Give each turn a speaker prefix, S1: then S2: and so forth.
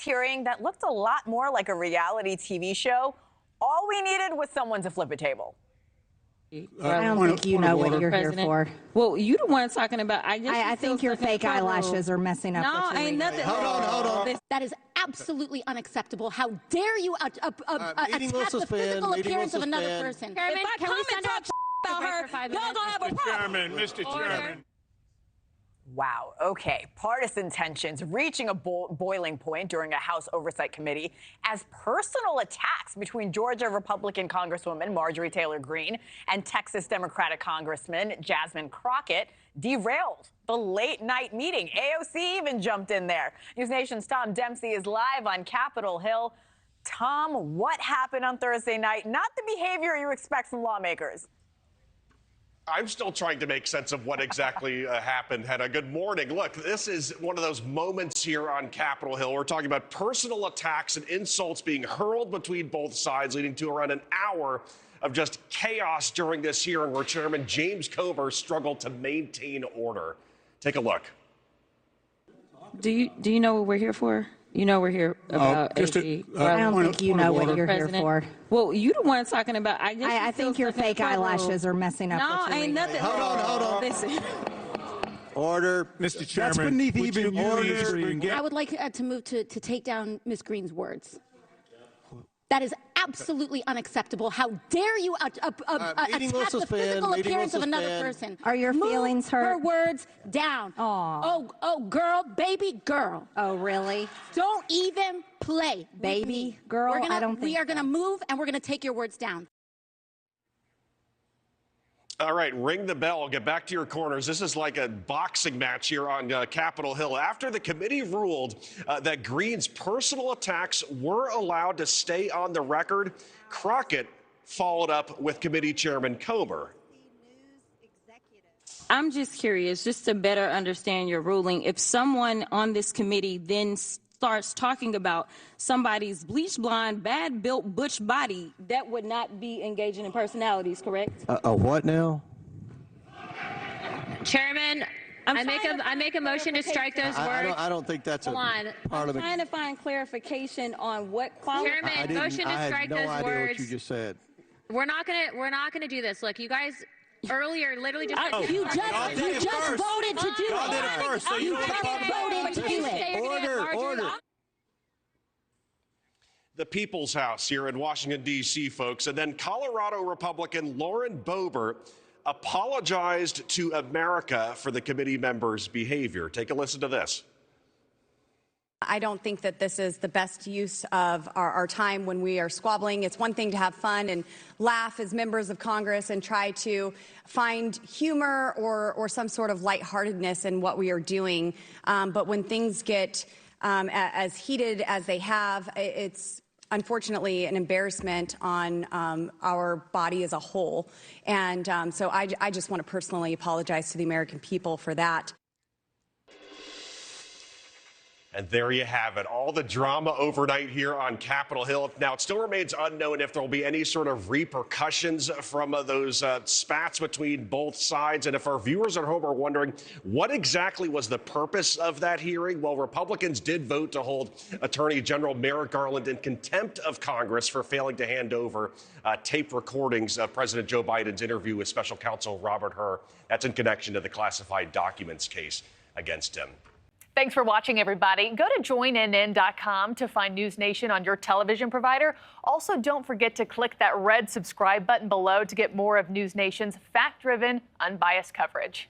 S1: hearing that looked a lot more like a reality TV show. All we needed was someone to flip a table.
S2: I don't think you know what you're here for.
S3: Well, you the one talking about.
S2: I think your fake eyelashes are messing up.
S3: No, ain't nothing.
S4: Hold on.
S5: That is absolutely ununacceptable. How dare you attack the physical appearance of another person?
S3: Chairman, if I come and talk about her, y'all gonna have a problem.
S4: Mr. Chairman.
S1: Wow. Okay. Partisan tensions reaching a boiling point during a House Oversight Committee as personal attacks between Georgia Republican Congresswoman Marjorie Taylor Greene and Texas Democratic Congressman Jasmine Crockett derailed the late-night meeting. AOC even jumped in there. NewsNation's Tom Dempsey is live on Capitol Hill. Tom, what happened on Thursday night? Not the behavior you expect from lawmakers.
S6: I'm still trying to make sense of what exactly happened, Hedda. Good morning. Look, this is one of those moments here on Capitol Hill. We're talking about personal attacks and insults being hurled between both sides, leading to around an hour of just chaos during this hearing where Chairman James Comer struggled to maintain order. Take a look.
S3: Do you know what we're here for? You know we're here about AG.
S2: I don't think you know what you're here for.
S3: Well, you the one talking about.
S2: I think your fake eyelashes are messing up.
S3: No, ain't nothing.
S4: Hold on.
S3: Listen.
S4: Order. Mr. Chairman. That's beneath even order.
S5: I would like to move to take down Ms. Greene's words. That is absolutely unacceptable. How dare you attack the physical appearance of another person?
S2: Are your feelings hurt?
S5: Her words down. Oh, girl, baby girl.
S2: Oh, really?
S5: Don't even play.
S2: Baby girl? I don't think
S5: we are going to move and we're going to take your words down.
S6: All right, ring the bell. Get back to your corners. This is like a boxing match here on Capitol Hill. After the committee ruled that Greene's personal attacks were allowed to stay on the record, Crockett followed up with Committee Chairman Comer.
S3: I'm just curious, just to better understand your ruling. If someone on this committee then starts talking about somebody's bleach blonde, bad built butch body, that would not be engaging in personalities, correct?
S4: What now?
S7: Chairman, I make a motion to strike those words.
S4: I don't think that's part of the.
S3: I'm trying to find clarification on what quality.
S7: Chairman, motion to strike those words.
S4: I had no idea what you just said.
S7: We're not gonna do this. Look, you guys earlier literally just.
S5: You just voted to do it.
S4: Y'all did it first, so you
S5: just voted to do it.
S4: Order.
S6: The People's House here in Washington, D.C., folks. And then Colorado Republican Lauren Boebert apologized to America for the committee members' behavior. Take a listen to this.
S8: I don't think that this is the best use of our time when we are squabbling. It's one thing to have fun and laugh as members of Congress and try to find humor or some sort of lightheartedness in what we are doing. But when things get as heated as they have, it's unfortunately an embarrassment on our body as a whole. And so I just want to personally apologize to the American people for that.
S6: And there you have it, all the drama overnight here on Capitol Hill. Now, it still remains unknown if there will be any sort of repercussions from those spats between both sides. And if our viewers at home are wondering what exactly was the purpose of that hearing, well, Republicans did vote to hold Attorney General Merrick Garland in contempt of Congress for failing to hand over tape recordings of President Joe Biden's interview with Special Counsel Robert Hur. That's in connection to the classified documents case against him.
S9: Thanks for watching, everybody. Go to joinnn.com to find NewsNation on your television provider. Also, don't forget to click that red subscribe button below to get more of NewsNation's fact-driven, unbiased coverage.